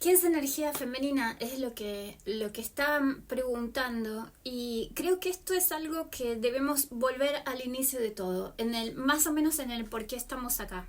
¿Qué es energía femenina? Es lo que están preguntando, y creo que esto es algo que debemos volver al inicio de todo, más o menos en el por qué estamos acá,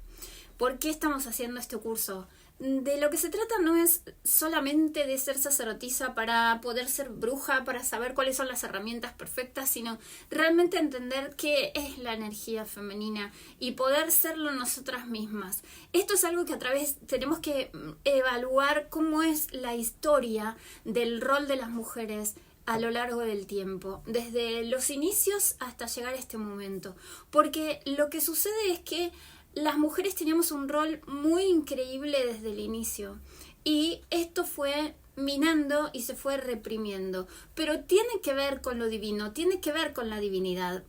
por qué estamos haciendo este curso. De lo que se trata no es solamente de ser sacerdotisa para poder ser bruja, para saber cuáles son las herramientas perfectas, sino realmente entender qué es la energía femenina y poder serlo nosotras mismas. Esto es algo que a través tenemos que evaluar cómo es la historia del rol de las mujeres a lo largo del tiempo, desde los inicios hasta llegar a este momento. Porque lo que sucede es que las mujeres teníamos un rol muy increíble desde el inicio, y esto fue minando y se fue reprimiendo, pero tiene que ver con lo divino, tiene que ver con la divinidad.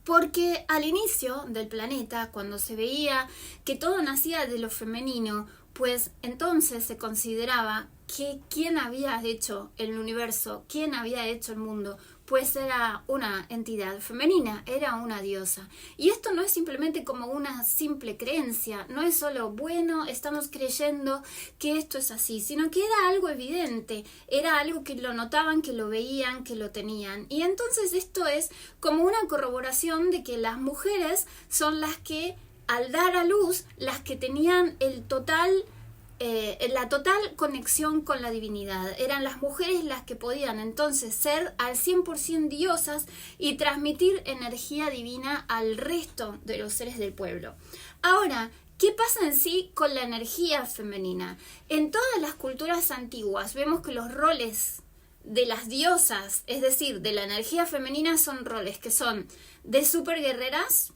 Porque al inicio del planeta, cuando se veía que todo nacía de lo femenino, pues entonces se consideraba que quién había hecho el universo, quién había hecho el mundo, pues era una entidad femenina, era una diosa. Y esto no es simplemente como una simple creencia, no es solo, bueno, estamos creyendo que esto es así, sino que era algo evidente, era algo que lo notaban, que lo veían, que lo tenían. Y entonces esto es como una corroboración de que las mujeres son las que, al dar a luz, las que tenían la total conexión con la divinidad. Eran las mujeres las que podían entonces ser al 100% diosas y transmitir energía divina al resto de los seres del pueblo. Ahora, ¿qué pasa en sí con la energía femenina? En todas las culturas antiguas vemos que los roles de las diosas, es decir, de la energía femenina, son roles que son de superguerreras,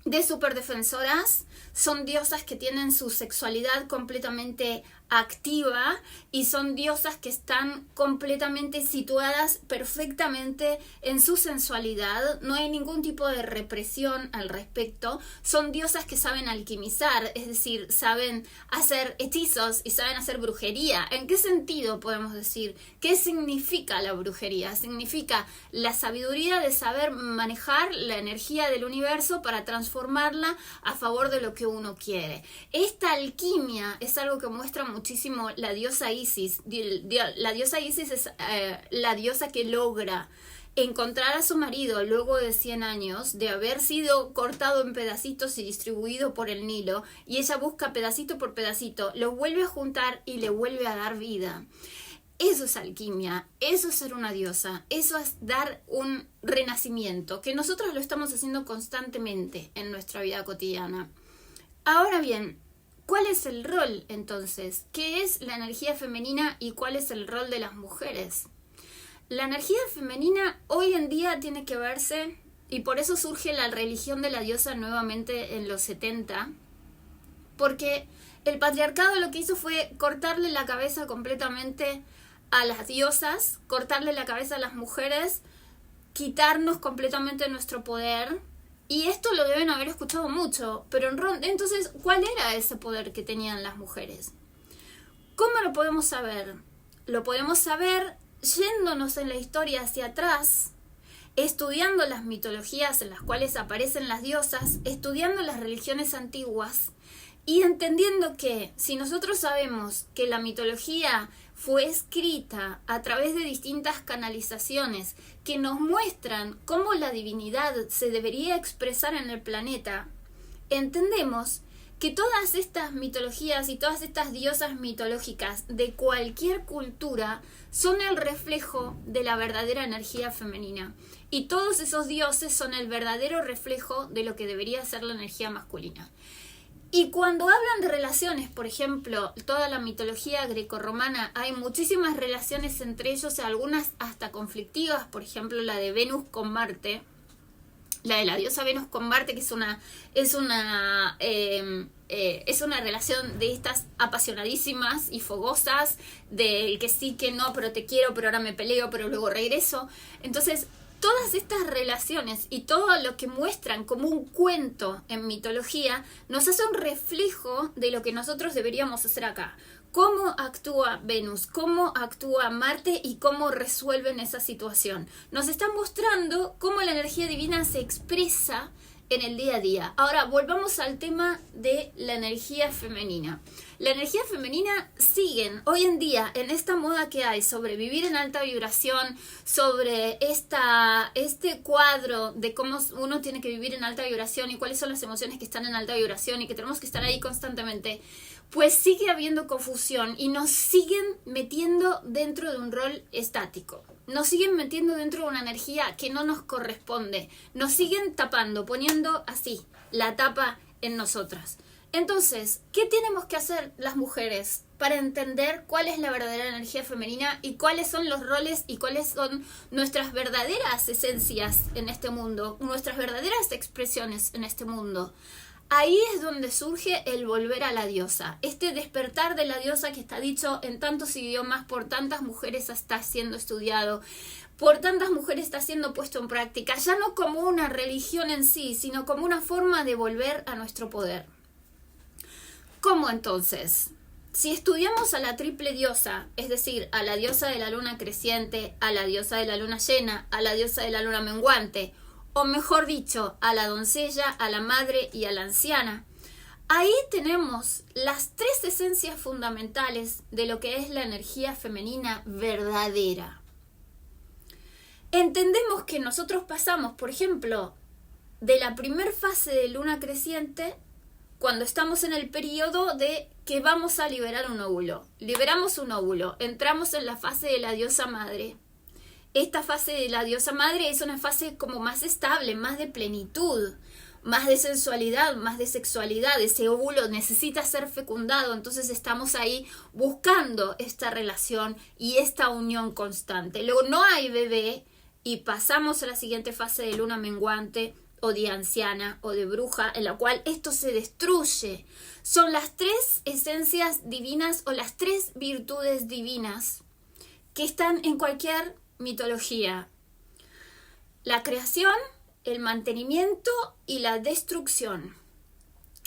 de superdefensoras, son diosas que tienen su sexualidad completamente activa y son diosas que están completamente situadas perfectamente en su sensualidad, no hay ningún tipo de represión al respecto. Son diosas que saben alquimizar, es decir, saben hacer hechizos y saben hacer brujería. ¿En qué sentido podemos decir? ¿Qué significa la brujería? Significa la sabiduría de saber manejar la energía del universo para transformarla a favor de lo que uno quiere. Esta alquimia es algo que muestra muchísimo la diosa Isis. La diosa Isis es la diosa que logra encontrar a su marido luego de 100 años de haber sido cortado en pedacitos y distribuido por el Nilo, y ella busca pedacito por pedacito, los vuelve a juntar y le vuelve a dar vida. Eso es alquimia, eso es ser una diosa, eso es dar un renacimiento, que nosotros lo estamos haciendo constantemente en nuestra vida cotidiana. Ahora bien, ¿cuál es el rol entonces? ¿Qué es la energía femenina y cuál es el rol de las mujeres? La energía femenina hoy en día tiene que verse, y por eso surge la religión de la diosa nuevamente en los 70, porque el patriarcado lo que hizo fue cortarle la cabeza completamente a las diosas, cortarle la cabeza a las mujeres, quitarnos completamente nuestro poder. Y esto lo deben haber escuchado mucho, pero entonces, ¿cuál era ese poder que tenían las mujeres? ¿Cómo lo podemos saber? Lo podemos saber yéndonos en la historia hacia atrás, estudiando las mitologías en las cuales aparecen las diosas, estudiando las religiones antiguas y entendiendo que si nosotros sabemos que la mitología fue escrita a través de distintas canalizaciones que nos muestran cómo la divinidad se debería expresar en el planeta, entendemos que todas estas mitologías y todas estas diosas mitológicas de cualquier cultura son el reflejo de la verdadera energía femenina. Y todos esos dioses son el verdadero reflejo de lo que debería ser la energía masculina. Y cuando hablan de relaciones, por ejemplo, toda la mitología grecorromana, hay muchísimas relaciones entre ellos, algunas hasta conflictivas, por ejemplo la de Venus con Marte, la de la diosa Venus con Marte, que es una relación de estas apasionadísimas y fogosas, del que sí, que no, pero te quiero, pero ahora me peleo, pero luego regreso. Entonces, todas estas relaciones y todo lo que muestran como un cuento en mitología nos hace un reflejo de lo que nosotros deberíamos hacer acá. Cómo actúa Venus, cómo actúa Marte y cómo resuelven esa situación. Nos están mostrando cómo la energía divina se expresa en el día a día. Ahora, volvamos al tema de la energía femenina. La energía femenina siguen hoy en día en esta moda que hay sobre vivir en alta vibración, sobre este cuadro de cómo uno tiene que vivir en alta vibración y cuáles son las emociones que están en alta vibración y que tenemos que estar ahí constantemente. Pues sigue habiendo confusión y nos siguen metiendo dentro de un rol estático. Nos siguen metiendo dentro de una energía que no nos corresponde. Nos siguen tapando, poniendo así la tapa en nosotras. Entonces, ¿qué tenemos que hacer las mujeres para entender cuál es la verdadera energía femenina y cuáles son los roles y cuáles son nuestras verdaderas esencias en este mundo, nuestras verdaderas expresiones en este mundo? Ahí es donde surge el volver a la diosa, este despertar de la diosa que está dicho en tantos idiomas, por tantas mujeres está siendo estudiado, por tantas mujeres está siendo puesto en práctica, ya no como una religión en sí, sino como una forma de volver a nuestro poder. ¿Cómo entonces? Si estudiamos a la triple diosa, es decir, a la diosa de la luna creciente, a la diosa de la luna llena, a la diosa de la luna menguante, o mejor dicho, a la doncella, a la madre y a la anciana, ahí tenemos las tres esencias fundamentales de lo que es la energía femenina verdadera. Entendemos que nosotros pasamos, por ejemplo, de la primer fase de luna creciente, cuando estamos en el periodo de que vamos a liberar un óvulo. Liberamos un óvulo, entramos en la fase de la diosa madre. Esta fase de la diosa madre es una fase como más estable, más de plenitud, más de sensualidad, más de sexualidad. Ese óvulo necesita ser fecundado, entonces estamos ahí buscando esta relación y esta unión constante. Luego no hay bebé y pasamos a la siguiente fase de luna menguante o de anciana o de bruja, en la cual esto se destruye. Son las tres esencias divinas o las tres virtudes divinas que están en cualquier mitología: la creación, el mantenimiento y la destrucción.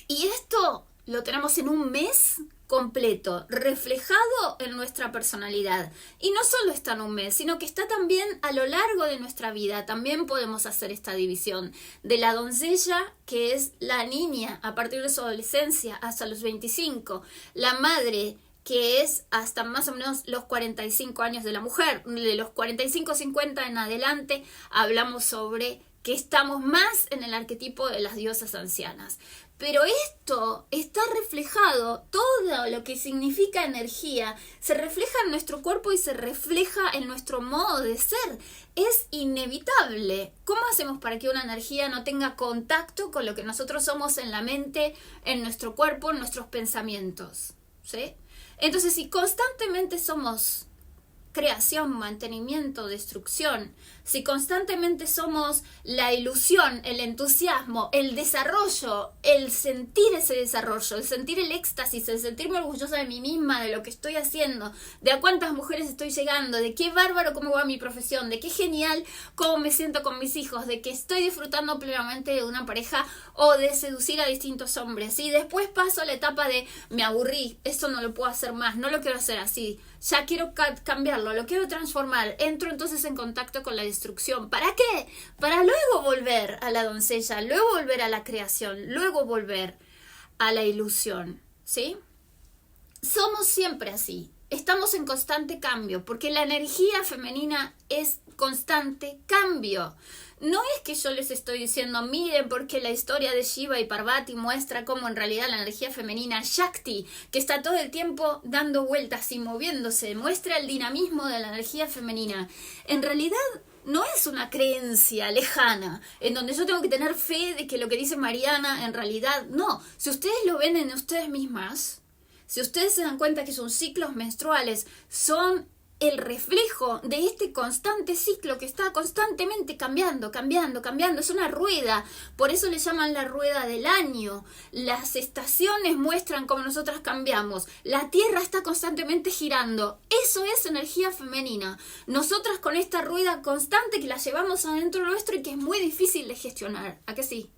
Y esto lo tenemos en un mes completo, reflejado en nuestra personalidad. Y no solo está en un mes, sino que está también a lo largo de nuestra vida. También podemos hacer esta división de la doncella, que es la niña a partir de su adolescencia hasta los 25, la madre, que es hasta más o menos los 45 años de la mujer. De los 45-50 en adelante hablamos sobre que estamos más en el arquetipo de las diosas ancianas. Pero esto está reflejado, todo lo que significa energía, se refleja en nuestro cuerpo y se refleja en nuestro modo de ser. Es inevitable. ¿Cómo hacemos para que una energía no tenga contacto con lo que nosotros somos en la mente, en nuestro cuerpo, en nuestros pensamientos? ¿Sí? Entonces, si constantemente somos creación, mantenimiento, destrucción, si constantemente somos la ilusión, el entusiasmo, el desarrollo, el sentir ese desarrollo, el sentir el éxtasis, el sentirme orgullosa de mí misma, de lo que estoy haciendo, de a cuántas mujeres estoy llegando, de qué bárbaro cómo va mi profesión, de qué genial cómo me siento con mis hijos, de que estoy disfrutando plenamente de una pareja o de seducir a distintos hombres, y después paso a la etapa de me aburrí, esto no lo puedo hacer más, no lo quiero hacer así, ya quiero cambiarlo, lo quiero transformar, entro entonces en contacto con la destrucción. ¿Para qué? Para luego volver a la doncella, luego volver a la creación, luego volver a la ilusión, ¿sí? Somos siempre así, estamos en constante cambio, porque la energía femenina es constante cambio. No es que yo les estoy diciendo, miren, porque la historia de Shiva y Parvati muestra cómo en realidad la energía femenina Shakti, que está todo el tiempo dando vueltas y moviéndose, muestra el dinamismo de la energía femenina. En realidad no es una creencia lejana, en donde yo tengo que tener fe de que lo que dice Mariana en realidad no. Si ustedes lo ven en ustedes mismas, si ustedes se dan cuenta que sus ciclos menstruales son el reflejo de este constante ciclo que está constantemente cambiando, es una rueda, por eso le llaman la rueda del año. Las estaciones muestran cómo nosotras cambiamos, la Tierra está constantemente girando, eso es energía femenina. Nosotras con esta rueda constante que la llevamos adentro nuestro y que es muy difícil de gestionar, ¿a que sí?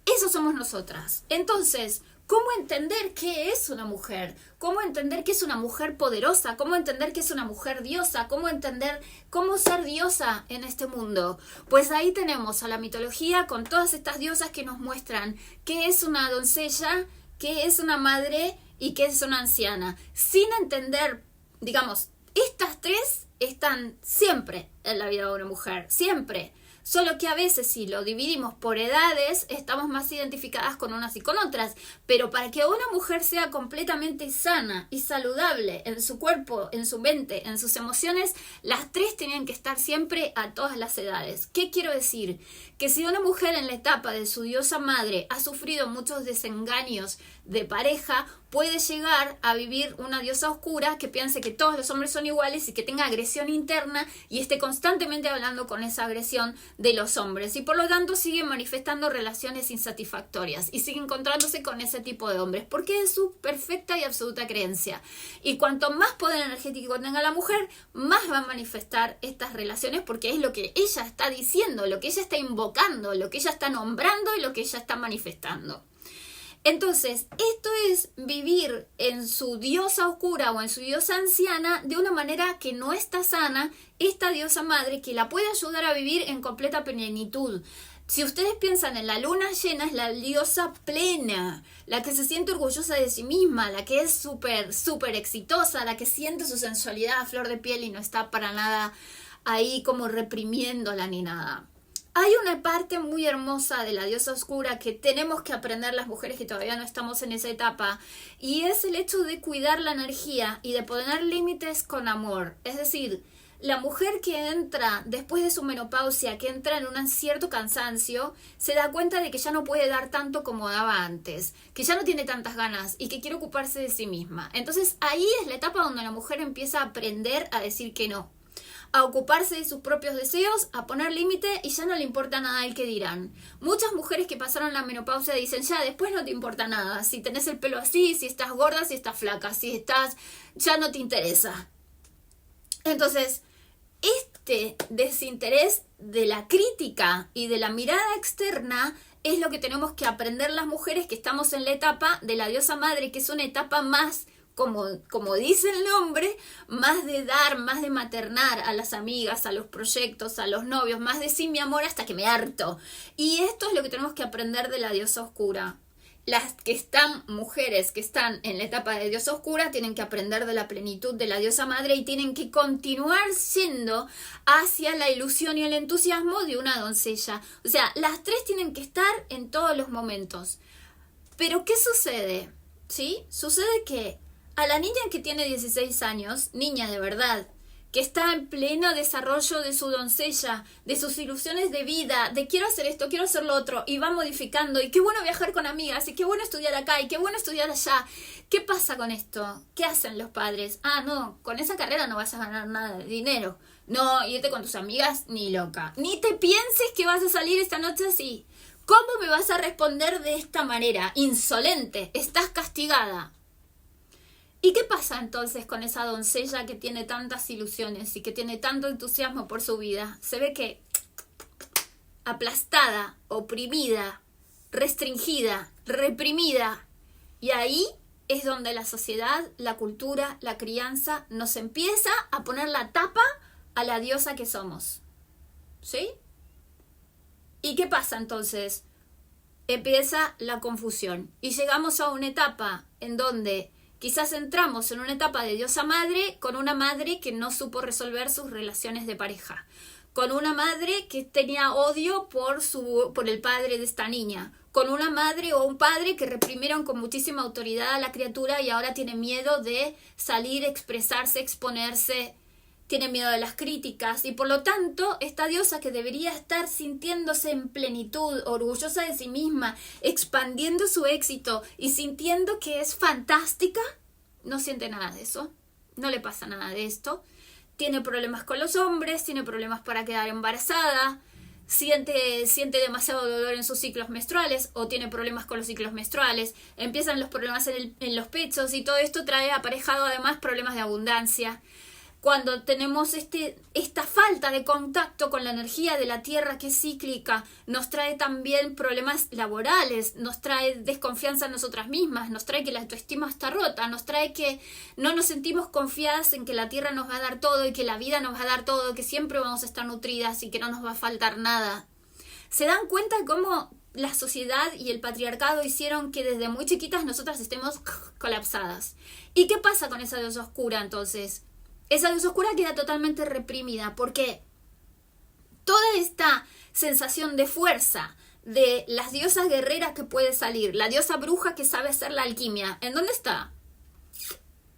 Eso somos nosotras. Entonces, cómo entender qué es una mujer, cómo entender que es una mujer poderosa, cómo entender que es una mujer diosa, cómo entender cómo ser diosa en este mundo. Pues ahí tenemos a la mitología con todas estas diosas que nos muestran qué es una doncella, qué es una madre y qué es una anciana. Sin entender, digamos, estas tres están siempre en la vida de una mujer, siempre. Solo que a veces si lo dividimos por edades, estamos más identificadas con unas y con otras. Pero para que una mujer sea completamente sana y saludable en su cuerpo, en su mente, en sus emociones, las tres tienen que estar siempre a todas las edades. ¿Qué quiero decir? Que si una mujer en la etapa de su diosa madre ha sufrido muchos desengaños de pareja, puede llegar a vivir una diosa oscura que piense que todos los hombres son iguales y que tenga agresión interna y esté constantemente hablando con esa agresión de los hombres y por lo tanto sigue manifestando relaciones insatisfactorias y sigue encontrándose con ese tipo de hombres porque es su perfecta y absoluta creencia. Y cuanto más poder energético tenga la mujer, más va a manifestar estas relaciones porque es lo que ella está diciendo, lo que ella está invocando, lo que ella está nombrando y lo que ella está manifestando. Entonces, esto es vivir en su diosa oscura o en su diosa anciana de una manera que no está sana, esta diosa madre que la puede ayudar a vivir en completa plenitud. Si ustedes piensan en la luna llena, es la diosa plena, la que se siente orgullosa de sí misma, la que es súper exitosa, la que siente su sensualidad a flor de piel y no está para nada ahí como reprimiéndola ni nada. Hay una parte muy hermosa de la diosa oscura que tenemos que aprender las mujeres que todavía no estamos en esa etapa y es el hecho de cuidar la energía y de poner límites con amor. Es decir, la mujer que entra después de su menopausia, que entra en un cierto cansancio, se da cuenta de que ya no puede dar tanto como daba antes, que ya no tiene tantas ganas y que quiere ocuparse de sí misma. Entonces ahí es la etapa donde la mujer empieza a aprender a decir que no, a ocuparse de sus propios deseos, a poner límite y ya no le importa nada el que dirán. Muchas mujeres que pasaron la menopausia dicen, ya después no te importa nada, si tenés el pelo así, si estás gorda, si estás flaca, si estás, ya no te interesa. Entonces, este desinterés de la crítica y de la mirada externa es lo que tenemos que aprender las mujeres que estamos en la etapa de la diosa madre, que es una etapa más, como dice el nombre, más de dar, más de maternar a las amigas, a los proyectos, a los novios, más de sí mi amor hasta que me harto. Y esto es lo que tenemos que aprender de la diosa oscura. Las que están, mujeres que están en la etapa de diosa oscura, tienen que aprender de la plenitud de la diosa madre y tienen que continuar siendo hacia la ilusión y el entusiasmo de una doncella. O sea, las tres tienen que estar en todos los momentos. Pero ¿qué sucede? ¿Sí? Sucede que a la niña que tiene 16 años, niña de verdad, que está en pleno desarrollo de su doncella, de sus ilusiones de vida, de quiero hacer esto, quiero hacer lo otro, y va modificando, y qué bueno viajar con amigas, y qué bueno estudiar acá, y qué bueno estudiar allá. ¿Qué pasa con esto? ¿Qué hacen los padres? Ah, no, con esa carrera no vas a ganar nada de dinero. No, irte con tus amigas, ni loca. Ni te pienses que vas a salir esta noche así. ¿Cómo me vas a responder de esta manera? Insolente, estás castigada. ¿Y qué pasa entonces con esa doncella que tiene tantas ilusiones y que tiene tanto entusiasmo por su vida? Se ve que aplastada, oprimida, restringida, reprimida. Y ahí es donde la sociedad, la cultura, la crianza nos empieza a poner la tapa a la diosa que somos. ¿Sí? ¿Y qué pasa entonces? Empieza la confusión y llegamos a una etapa en donde quizás entramos en una etapa de diosa madre con una madre que no supo resolver sus relaciones de pareja, con una madre que tenía odio por el padre de esta niña, con una madre o un padre que reprimieron con muchísima autoridad a la criatura y ahora tiene miedo de salir, expresarse, exponerse, tiene miedo de las críticas y por lo tanto esta diosa que debería estar sintiéndose en plenitud, orgullosa de sí misma, expandiendo su éxito y sintiendo que es fantástica, no siente nada de eso, no le pasa nada de esto, tiene problemas con los hombres, tiene problemas para quedar embarazada, siente demasiado dolor en sus ciclos menstruales o tiene problemas con los ciclos menstruales, empiezan los problemas en los pechos y todo esto trae aparejado además problemas de abundancia. cuando tenemos esta falta de contacto con la energía de la tierra que es cíclica, nos trae también problemas laborales, nos trae desconfianza en nosotras mismas, nos trae que la autoestima está rota, nos trae que no nos sentimos confiadas en que la tierra nos va a dar todo y que la vida nos va a dar todo, que siempre vamos a estar nutridas y que no nos va a faltar nada. ¿Se dan cuenta de cómo la sociedad y el patriarcado hicieron que desde muy chiquitas nosotras estemos colapsadas? ¿Y qué pasa con esa diosa oscura entonces? Esa diosa oscura queda totalmente reprimida porque toda esta sensación de fuerza de las diosas guerreras que puede salir, la diosa bruja que sabe hacer la alquimia, ¿en dónde está?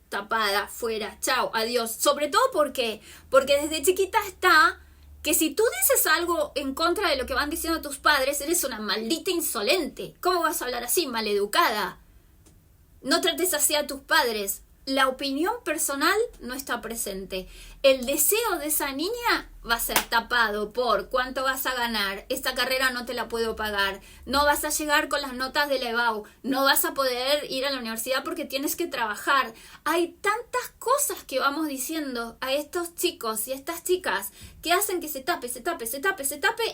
Tapada, fuera, chao, adiós. Sobre todo porque desde chiquita está que si tú dices algo en contra de lo que van diciendo tus padres, eres una maldita insolente. ¿Cómo vas a hablar así, maleducada? No trates así a tus padres. La opinión personal no está presente. El deseo de esa niña va a ser tapado por cuánto vas a ganar, esta carrera no te la puedo pagar, no vas a llegar con las notas del EBAU, no vas a poder ir a la universidad porque tienes que trabajar. Hay tantas cosas que vamos diciendo a estos chicos y a estas chicas que hacen que se tape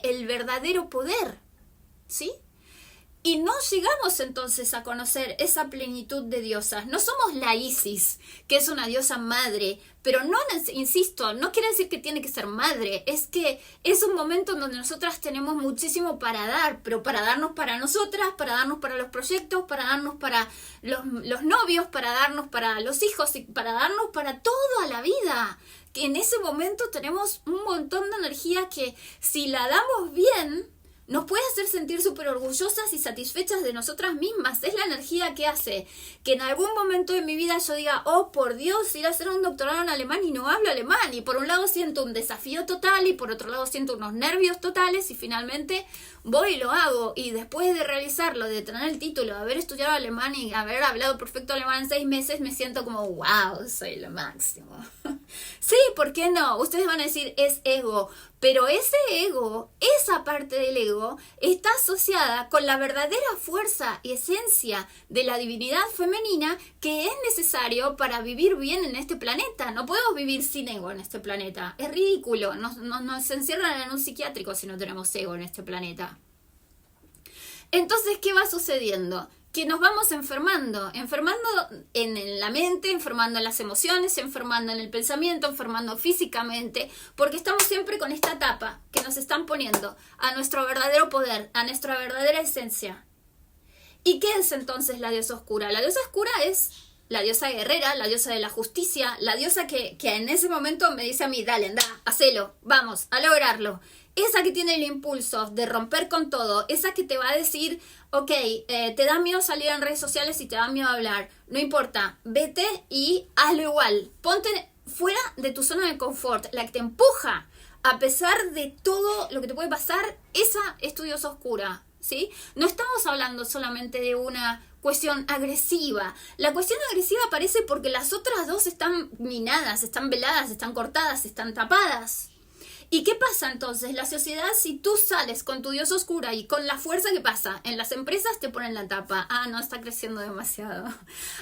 el verdadero poder, ¿sí? Y no llegamos entonces a conocer esa plenitud de diosas. No somos la Isis, que es una diosa madre, pero no, insisto, no quiere decir que tiene que ser madre, es que es un momento en donde nosotras tenemos muchísimo para dar, pero para darnos para nosotras, para darnos para los proyectos, para darnos para los novios, para darnos para los hijos y para darnos para toda la vida. Que en ese momento tenemos un montón de energía que si la damos bien, nos puede hacer sentir súper orgullosas y satisfechas de nosotras mismas. Es la energía que hace que en algún momento de mi vida yo diga, oh, por Dios, ir a hacer un doctorado en alemán y no hablo alemán. Y por un lado siento un desafío total y por otro lado siento unos nervios totales y finalmente voy y lo hago. Y después de realizarlo, de tener el título, de haber estudiado alemán y haber hablado perfecto alemán en 6 meses, me siento como, wow, soy lo máximo. Sí, ¿por qué no? Ustedes van a decir, es ego. Pero ese ego, esa parte del ego, está asociada con la verdadera fuerza y esencia de la divinidad femenina que es necesario para vivir bien en este planeta. No podemos vivir sin ego en este planeta. Es ridículo. Nos encierran en un psiquiátrico si no tenemos ego en este planeta. Entonces, ¿qué va sucediendo? Que nos vamos enfermando en la mente, enfermando en las emociones, enfermando en el pensamiento, enfermando físicamente, porque estamos siempre con esta tapa que nos están poniendo a nuestro verdadero poder, a nuestra verdadera esencia. ¿Y qué es entonces la diosa oscura? La diosa oscura es la diosa guerrera, la diosa de la justicia, la diosa que en ese momento me dice a mí, dale, anda, hacelo, vamos, a lograrlo. Esa que tiene el impulso de romper con todo, esa que te va a decir, ok, te da miedo salir en redes sociales y te da miedo hablar, no importa, vete y hazlo igual, ponte fuera de tu zona de confort, la que te empuja, a pesar de todo lo que te puede pasar, esa es tu diosa oscura, ¿sí? No estamos hablando solamente de una cuestión agresiva. La cuestión agresiva aparece porque las otras dos están minadas, están veladas, están cortadas, están tapadas. ¿Y qué pasa entonces? La sociedad, si tú sales con tu diosa oscura y con la fuerza que pasa, en las empresas te ponen la tapa. Ah, no, está creciendo demasiado.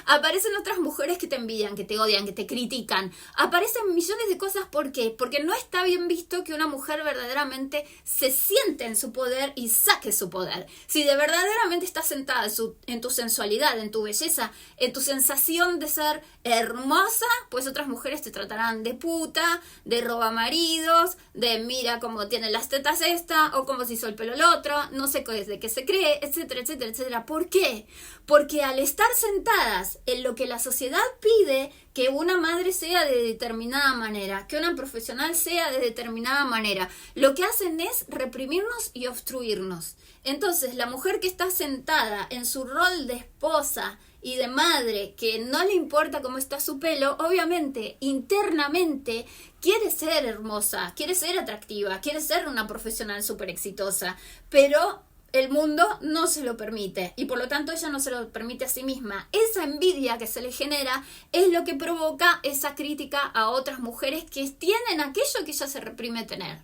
Aparecen otras mujeres que te envidian, que te odian, que te critican. Aparecen millones de cosas. ¿Por qué? Porque no está bien visto que una mujer verdaderamente se siente en su poder y saque su poder. Si de verdaderamente estás sentada en tu sensualidad, en tu belleza, en tu sensación de ser hermosa, pues otras mujeres te tratarán de puta, de robamaridos, de mira cómo tiene las tetas esta, o cómo se hizo el pelo el otro, no sé de qué se cree, etcétera, etcétera, etcétera. ¿Por qué? Porque al estar sentadas en lo que la sociedad pide, que una madre sea de determinada manera, que una profesional sea de determinada manera, lo que hacen es reprimirnos y obstruirnos. Entonces, la mujer que está sentada en su rol de esposa y de madre, que no le importa cómo está su pelo, obviamente, internamente, quiere ser hermosa, quiere ser atractiva, quiere ser una profesional súper exitosa, pero el mundo no se lo permite y por lo tanto ella no se lo permite a sí misma. Esa envidia que se le genera es lo que provoca esa crítica a otras mujeres que tienen aquello que ella se reprime tener.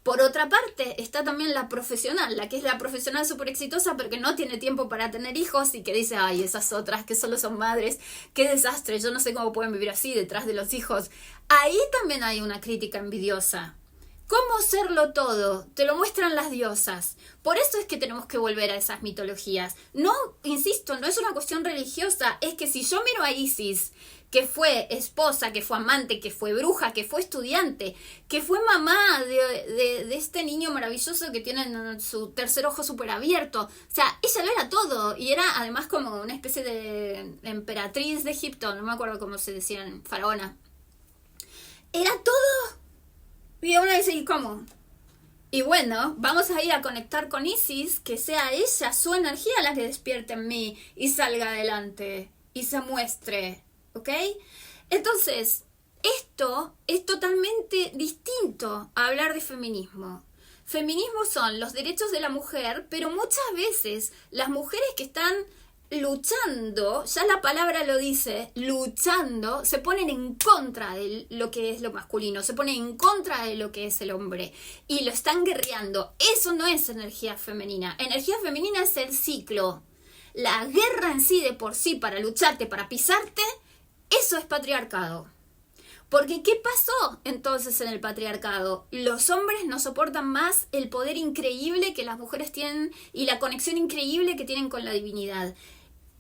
Por otra parte, está también la profesional, la que es la profesional súper exitosa, pero que no tiene tiempo para tener hijos y que dice, ay, esas otras que solo son madres, qué desastre, yo no sé cómo pueden vivir así detrás de los hijos. Ahí también hay una crítica envidiosa. ¿Cómo serlo todo? Te lo muestran las diosas. Por eso es que tenemos que volver a esas mitologías. No, insisto, no es una cuestión religiosa, es que si yo miro a Isis, que fue esposa, que fue amante, que fue bruja, que fue estudiante, que fue mamá de este niño maravilloso que tiene su tercer ojo súper abierto. O sea, ella lo era todo. Y era además como una especie de emperatriz de Egipto, no me acuerdo cómo se decían, faraona. Era todo. Y uno dice, ¿y cómo? Y bueno, vamos a ir a conectar con Isis, que sea ella, su energía la que despierte en mí y salga adelante y se muestre. ¿Ok? Entonces, esto es totalmente distinto a hablar de feminismo. Feminismo son los derechos de la mujer, pero muchas veces las mujeres que están luchando, ya la palabra lo dice, luchando, se ponen en contra de lo que es lo masculino, se ponen en contra de lo que es el hombre y lo están guerreando. Eso no es energía femenina. Energía femenina es el ciclo. La guerra en sí de por sí para lucharte, para pisarte, eso es patriarcado. Porque ¿qué pasó entonces en el patriarcado? Los hombres no soportan más el poder increíble que las mujeres tienen y la conexión increíble que tienen con la divinidad.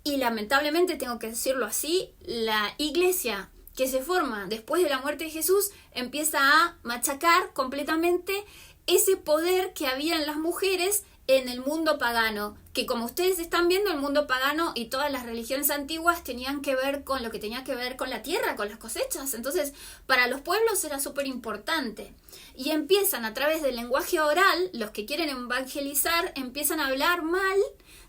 Y lamentablemente, tengo que decirlo así, la iglesia que se forma después de la muerte de Jesús empieza a machacar completamente ese poder que había en las mujeres en el mundo pagano, que como ustedes están viendo, el mundo pagano y todas las religiones antiguas tenían que ver con lo que tenía que ver con la tierra, con las cosechas. Entonces, para los pueblos era súper importante. Y empiezan a través del lenguaje oral, los que quieren evangelizar, empiezan a hablar mal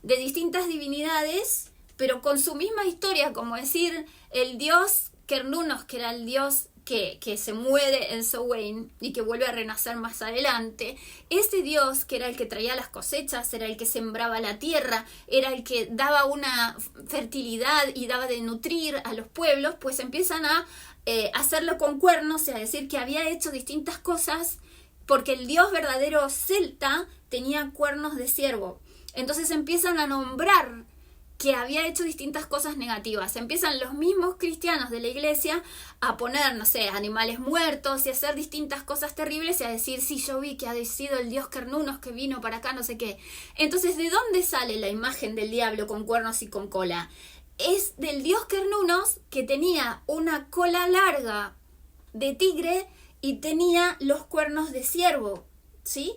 de distintas divinidades, pero con su misma historia, como decir, el dios Cernunnos, que era el dios que se muere en Samhain y que vuelve a renacer más adelante. Ese dios, que era el que traía las cosechas, era el que sembraba la tierra, era el que daba una fertilidad y daba de nutrir a los pueblos, pues empiezan a hacerlo con cuernos y a decir que había hecho distintas cosas porque el dios verdadero celta tenía cuernos de ciervo. Entonces empiezan a nombrar que había hecho distintas cosas negativas. Empiezan los mismos cristianos de la iglesia a poner, no sé, animales muertos y a hacer distintas cosas terribles y a decir, sí, yo vi que ha sido el dios Cernunnos que vino para acá, no sé qué. Entonces, ¿de dónde sale la imagen del diablo con cuernos y con cola? Es del dios Cernunnos, que tenía una cola larga de tigre y tenía los cuernos de ciervo, ¿sí?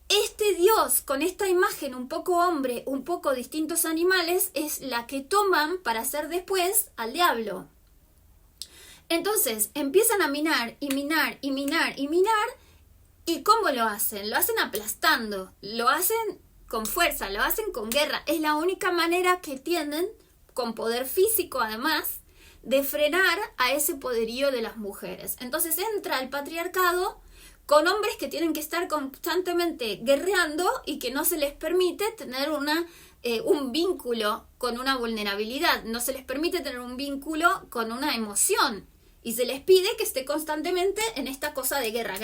Este dios, con esta imagen un poco hombre, un poco distintos animales, es la que toman para hacer después al diablo. Entonces, empiezan a minar, y minar, y minar, y minar, ¿y cómo lo hacen? Lo hacen aplastando, lo hacen con fuerza, lo hacen con guerra. Es la única manera que tienen, con poder físico además, de frenar a ese poderío de las mujeres. Entonces entra el patriarcado con hombres que tienen que estar constantemente guerreando y que no se les permite tener un vínculo con una vulnerabilidad, no se les permite tener un vínculo con una emoción. Y se les pide que esté constantemente en esta cosa de guerra,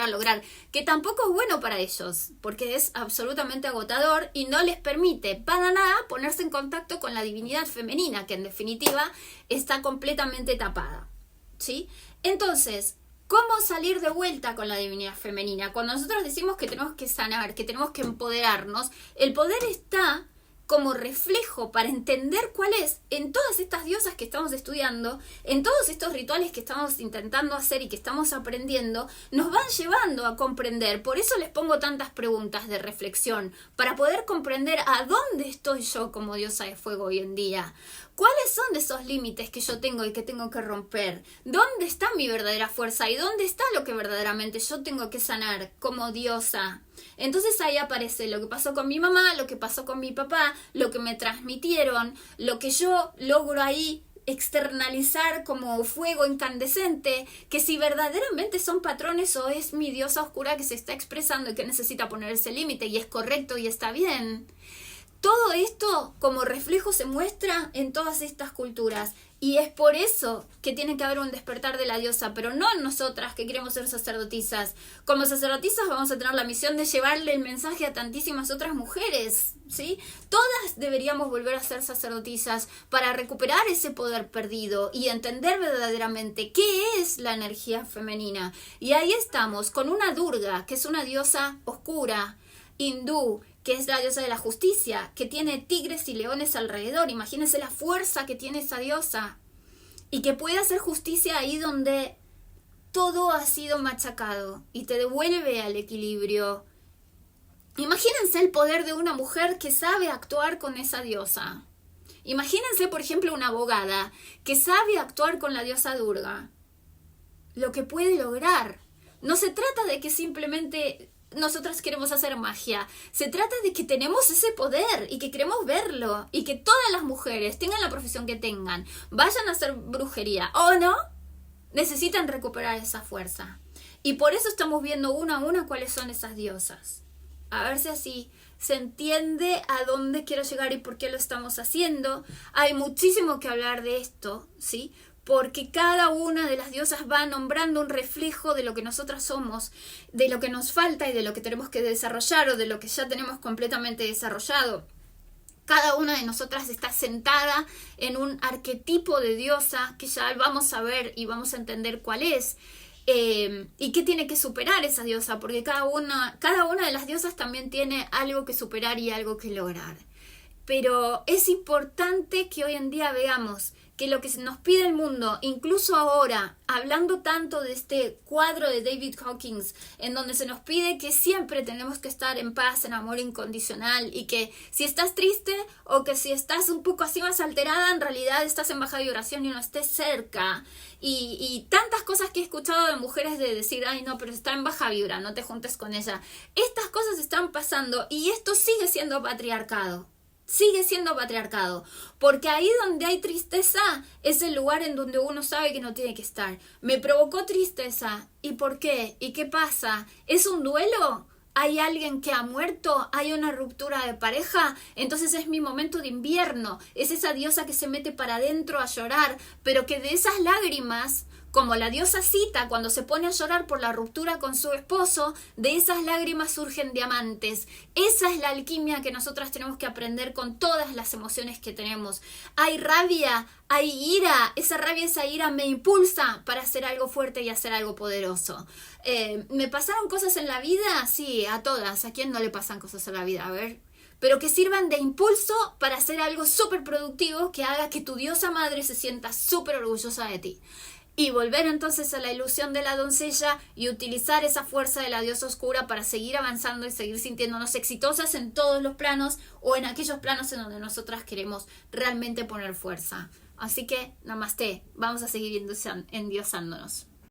lograr, que tampoco es bueno para ellos, porque es absolutamente agotador y no les permite para nada ponerse en contacto con la divinidad femenina, que en definitiva está completamente tapada, ¿sí? Entonces, ¿cómo salir de vuelta con la divinidad femenina? Cuando nosotros decimos que tenemos que sanar, que tenemos que empoderarnos, el poder está como reflejo para entender cuál es en todas estas diosas que estamos estudiando, en todos estos rituales que estamos intentando hacer y que estamos aprendiendo, nos van llevando a comprender. Por eso les pongo tantas preguntas de reflexión, para poder comprender a dónde estoy yo como diosa de fuego hoy en día. ¿Cuáles son esos límites que yo tengo y que tengo que romper? ¿Dónde está mi verdadera fuerza? ¿Y dónde está lo que verdaderamente yo tengo que sanar como diosa? Entonces ahí aparece lo que pasó con mi mamá, lo que pasó con mi papá, lo que me transmitieron, lo que yo logro ahí externalizar como fuego incandescente, que si verdaderamente son patrones o es mi diosa oscura que se está expresando y que necesita poner ese límite y es correcto y está bien. Todo esto como reflejo se muestra en todas estas culturas. Y es por eso que tiene que haber un despertar de la diosa, pero no en nosotras que queremos ser sacerdotisas. Como sacerdotisas vamos a tener la misión de llevarle el mensaje a tantísimas otras mujeres, ¿sí? Todas deberíamos volver a ser sacerdotisas para recuperar ese poder perdido y entender verdaderamente qué es la energía femenina. Y ahí estamos con una Durga, que es una diosa oscura, hindú, que es la diosa de la justicia, que tiene tigres y leones alrededor. Imagínense la fuerza que tiene esa diosa. Y que puede hacer justicia ahí donde todo ha sido machacado y te devuelve al equilibrio. Imagínense el poder de una mujer que sabe actuar con esa diosa. Imagínense, por ejemplo, una abogada que sabe actuar con la diosa Durga. Lo que puede lograr. No se trata de que simplemente nosotras queremos hacer magia. Se trata de que tenemos ese poder y que queremos verlo. Y que todas las mujeres, tengan la profesión que tengan, vayan a hacer brujería o no, necesitan recuperar esa fuerza. Y por eso estamos viendo una a una cuáles son esas diosas. A ver si así se entiende a dónde quiero llegar y por qué lo estamos haciendo. Hay muchísimo que hablar de esto, ¿sí? Porque cada una de las diosas va nombrando un reflejo de lo que nosotras somos, de lo que nos falta y de lo que tenemos que desarrollar o de lo que ya tenemos completamente desarrollado. Cada una de nosotras está sentada en un arquetipo de diosa que ya vamos a ver y vamos a entender cuál es. Y qué tiene que superar esa diosa, porque cada una de las diosas también tiene algo que superar y algo que lograr. Pero es importante que hoy en día veamos que lo que nos pide el mundo, incluso ahora, hablando tanto de este cuadro de David Hawkins, en donde se nos pide que siempre tenemos que estar en paz, en amor incondicional, y que si estás triste o que si estás un poco así más alterada, en realidad estás en baja vibración y no estés cerca. Y tantas cosas que he escuchado de mujeres de decir, ay no, pero está en baja vibra, no te juntes con ella. Estas cosas están pasando y esto sigue siendo patriarcado. Sigue siendo patriarcado, porque ahí donde hay tristeza es el lugar en donde uno sabe que no tiene que estar. Me provocó tristeza, ¿y por qué? ¿Y qué pasa? ¿Es un duelo? ¿Hay alguien que ha muerto? ¿Hay una ruptura de pareja? Entonces es mi momento de invierno, es esa diosa que se mete para adentro a llorar, pero que de esas lágrimas, como la diosa Sita cuando se pone a llorar por la ruptura con su esposo, de esas lágrimas surgen diamantes. Esa es la alquimia que nosotras tenemos que aprender con todas las emociones que tenemos. Hay rabia, hay ira. Esa rabia, esa ira me impulsa para hacer algo fuerte y hacer algo poderoso. ¿Me pasaron cosas en la vida? Sí, a todas. ¿A quién no le pasan cosas en la vida? A ver. Pero que sirvan de impulso para hacer algo súper productivo que haga que tu diosa madre se sienta súper orgullosa de ti. Y volver entonces a la ilusión de la doncella y utilizar esa fuerza de la diosa oscura para seguir avanzando y seguir sintiéndonos exitosas en todos los planos o en aquellos planos en donde nosotras queremos realmente poner fuerza. Así que, namaste, vamos a seguir endiosándonos.